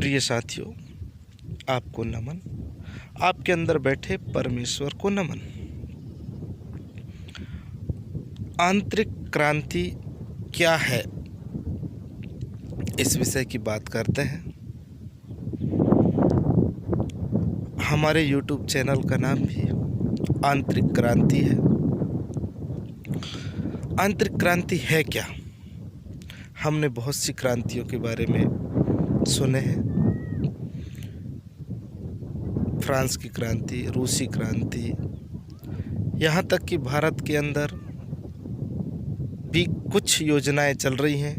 प्रिय साथियों, आपको नमन। आपके अंदर बैठे परमेश्वर को नमन। आंतरिक क्रांति क्या है, इस विषय की बात करते हैं। हमारे YouTube चैनल का नाम भी आंतरिक क्रांति है। आंतरिक क्रांति है क्या? हमने बहुत सी क्रांतियों के बारे में सुने हैं। फ्रांस की क्रांति, रूसी क्रांति, यहाँ तक कि भारत के अंदर भी कुछ योजनाएं चल रही हैं।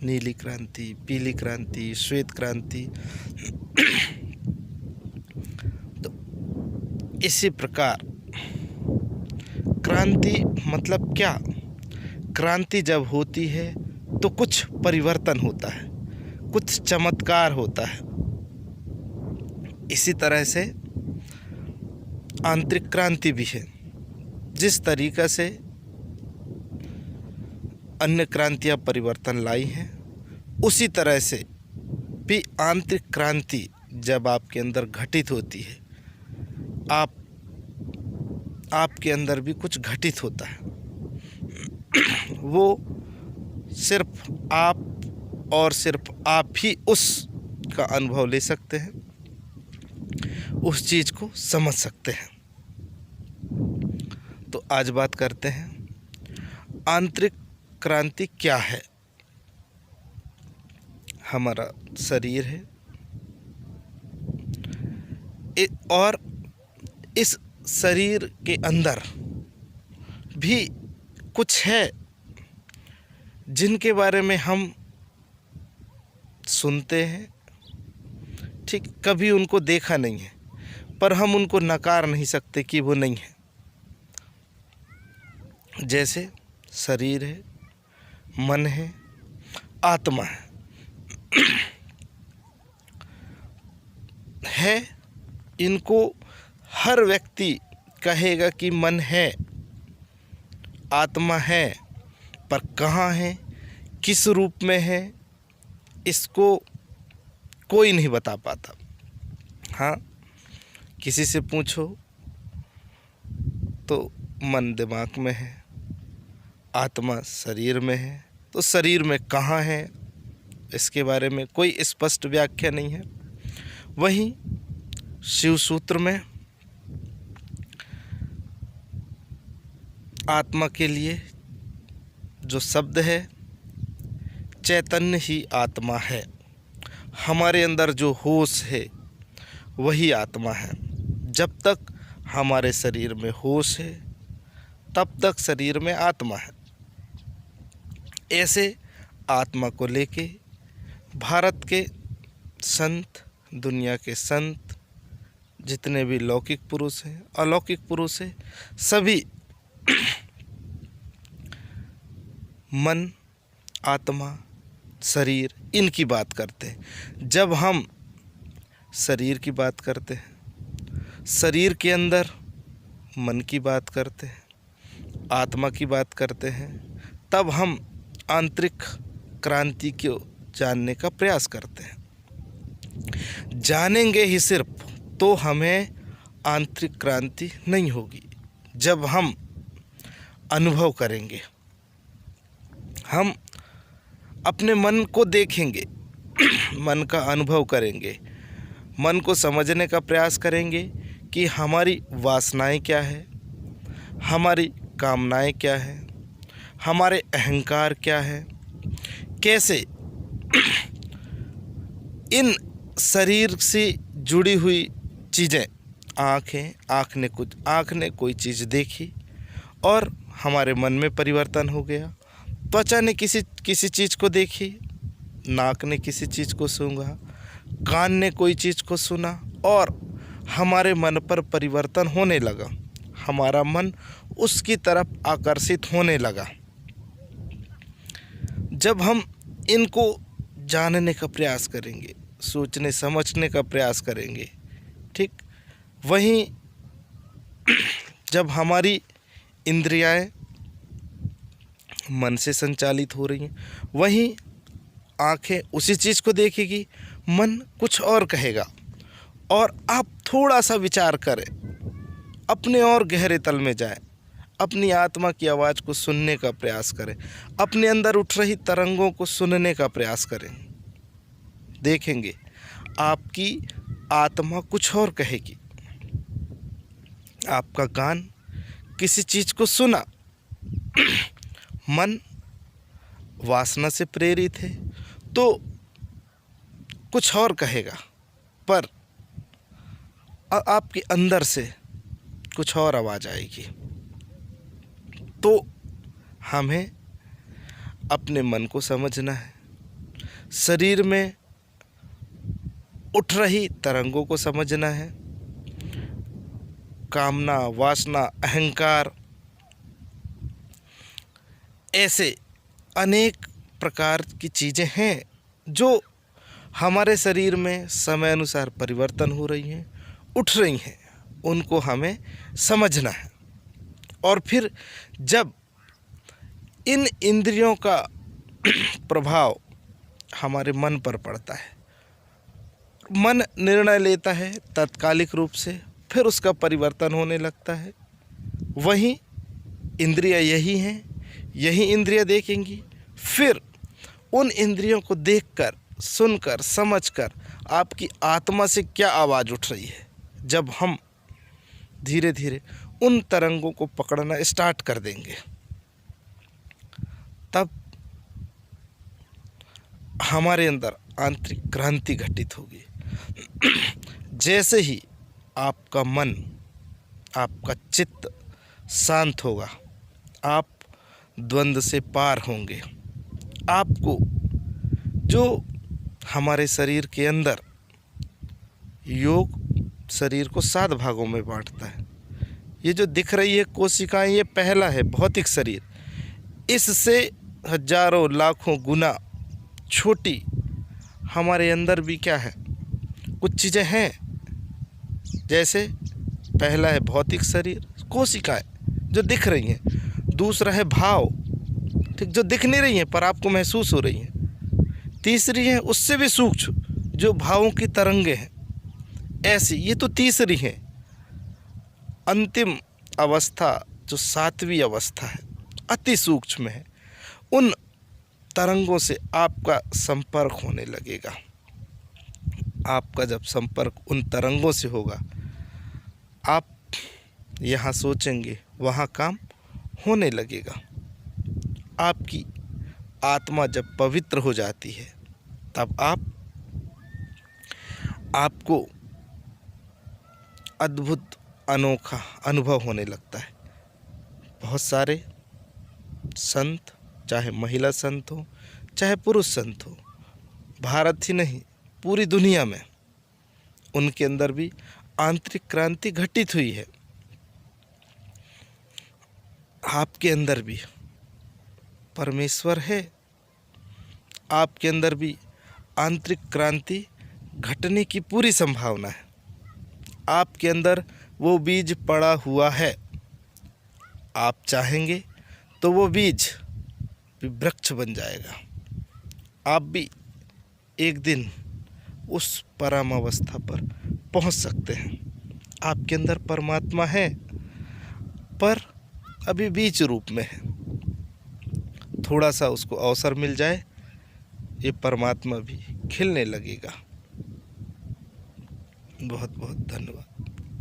नीली क्रांति, पीली क्रांति, श्वेत क्रांति। तो इसी प्रकार क्रांति मतलब क्या? क्रांति जब होती है तो कुछ परिवर्तन होता है, कुछ चमत्कार होता है। इसी तरह से आंतरिक क्रांति भी है। जिस तरीक़ा से अन्य क्रांतियां परिवर्तन लाई हैं, उसी तरह से भी आंतरिक क्रांति जब आपके अंदर घटित होती है, आपके अंदर भी कुछ घटित होता है। वो सिर्फ आप और सिर्फ आप ही उसका अनुभव ले सकते हैं, उस चीज़ को समझ सकते हैं। तो आज बात करते हैं आंतरिक क्रांति क्या है। हमारा शरीर है और इस शरीर के अंदर भी कुछ है जिनके बारे में हम सुनते हैं, ठीक, कभी उनको देखा नहीं है, पर हम उनको नकार नहीं सकते कि वो नहीं है। जैसे शरीर है, मन है, आत्मा है। इनको हर व्यक्ति कहेगा कि मन है, आत्मा है, पर कहाँ है, किस रूप में है, इसको कोई नहीं बता पाता। हाँ, किसी से पूछो तो मन दिमाग में है, आत्मा शरीर में है, तो शरीर में कहाँ है, इसके बारे में कोई स्पष्ट व्याख्या नहीं है। वहीं शिव सूत्र में आत्मा के लिए जो शब्द है, चैतन्य ही आत्मा है। हमारे अंदर जो होश है वही आत्मा है। जब तक हमारे शरीर में होश है तब तक शरीर में आत्मा है। ऐसे आत्मा को लेके भारत के संत, दुनिया के संत, जितने भी लौकिक पुरुष हैं, अलौकिक पुरुष हैं, सभी मन, आत्मा, शरीर, इनकी बात करते हैं। जब हम शरीर की बात करते हैं, शरीर के अंदर मन की बात करते हैं, आत्मा की बात करते हैं, तब हम आंतरिक क्रांति को जानने का प्रयास करते हैं। जानेंगे ही सिर्फ तो हमें आंतरिक क्रांति नहीं होगी। जब हम अनुभव करेंगे, हम अपने मन को देखेंगे, मन का अनुभव करेंगे, मन को समझने का प्रयास करेंगे कि हमारी वासनाएं क्या है, हमारी कामनाएं क्या है, हमारे अहंकार क्या है, कैसे इन शरीर से जुड़ी हुई चीज़ें, आँख ने कोई चीज़ देखी और हमारे मन में परिवर्तन हो गया। त्वचा ने किसी चीज़ को देखी, नाक ने किसी चीज़ को सूंघा, कान ने कोई चीज़ को सुना और हमारे मन पर परिवर्तन होने लगा। हमारा मन उसकी तरफ आकर्षित होने लगा। जब हम इनको जानने का प्रयास करेंगे, सोचने समझने का प्रयास करेंगे, ठीक, वहीं जब हमारी इंद्रियाएं मन से संचालित हो रही हैं, वहीं आंखें उसी चीज़ को देखेगी, मन कुछ और कहेगा, और आप थोड़ा सा विचार करें, अपने और गहरे तल में जाएं, अपनी आत्मा की आवाज़ को सुनने का प्रयास करें, अपने अंदर उठ रही तरंगों को सुनने का प्रयास करें। देखेंगे आपकी आत्मा कुछ और कहेगी। आपका कान किसी चीज़ को सुना, मन वासना से प्रेरित है तो कुछ और कहेगा, पर आपके अंदर से कुछ और आवाज़ आएगी। तो हमें अपने मन को समझना है, शरीर में उठ रही तरंगों को समझना है। कामना, वासना, अहंकार, ऐसे अनेक प्रकार की चीज़ें हैं जो हमारे शरीर में समय अनुसार परिवर्तन हो रही हैं, उठ रही हैं। उनको हमें समझना है। और फिर जब इन इंद्रियों का प्रभाव हमारे मन पर पड़ता है, मन निर्णय लेता है तात्कालिक रूप से, फिर उसका परिवर्तन होने लगता है। वहीं इंद्रियां यही हैं, यही इंद्रियां देखेंगी। फिर उन इंद्रियों को देखकर, सुनकर, समझकर आपकी आत्मा से क्या आवाज़ उठ रही है, जब हम धीरे धीरे उन तरंगों को पकड़ना स्टार्ट कर देंगे, तब हमारे अंदर आंतरिक क्रांति घटित होगी। जैसे ही आपका मन, आपका चित्त शांत होगा, आप द्वंद्व से पार होंगे। आपको जो हमारे शरीर के अंदर, योग शरीर को 7 भागों में बांटता है। ये जो दिख रही है कोशिकाएं, ये पहला है भौतिक शरीर। इससे हजारों लाखों गुना छोटी हमारे अंदर भी क्या है, कुछ चीज़ें हैं। जैसे पहला है भौतिक शरीर, कोशिकाएं जो दिख रही हैं। दूसरा है भाव, ठीक, जो दिख नहीं रही हैं पर आपको महसूस हो रही हैं। तीसरी है उससे भी सूक्ष्म, जो भावों की तरंगे हैं। ऐसी ये तो तीसरी है। अंतिम अवस्था जो 7वीं अवस्था है, अति सूक्ष्म है। उन तरंगों से आपका संपर्क होने लगेगा। आपका जब संपर्क उन तरंगों से होगा, आप यहाँ सोचेंगे, वहाँ काम होने लगेगा। आपकी आत्मा जब पवित्र हो जाती है, तब आपको अद्भुत अनोखा अनुभव होने लगता है। बहुत सारे संत, चाहे महिला संत हो, चाहे पुरुष संत हो, भारत ही नहीं पूरी दुनिया में, उनके अंदर भी आंतरिक क्रांति घटित हुई है। आपके अंदर भी परमेश्वर है, आपके अंदर भी आंतरिक क्रांति घटने की पूरी संभावना है। आपके अंदर वो बीज पड़ा हुआ है। आप चाहेंगे तो वो बीज भी वृक्ष बन जाएगा। आप भी एक दिन उस परम अवस्था पर पहुंच सकते हैं। आपके अंदर परमात्मा है, पर अभी बीज रूप में है। थोड़ा सा उसको अवसर मिल जाए, ये परमात्मा भी खिलने लगेगा। बहुत बहुत धन्यवाद।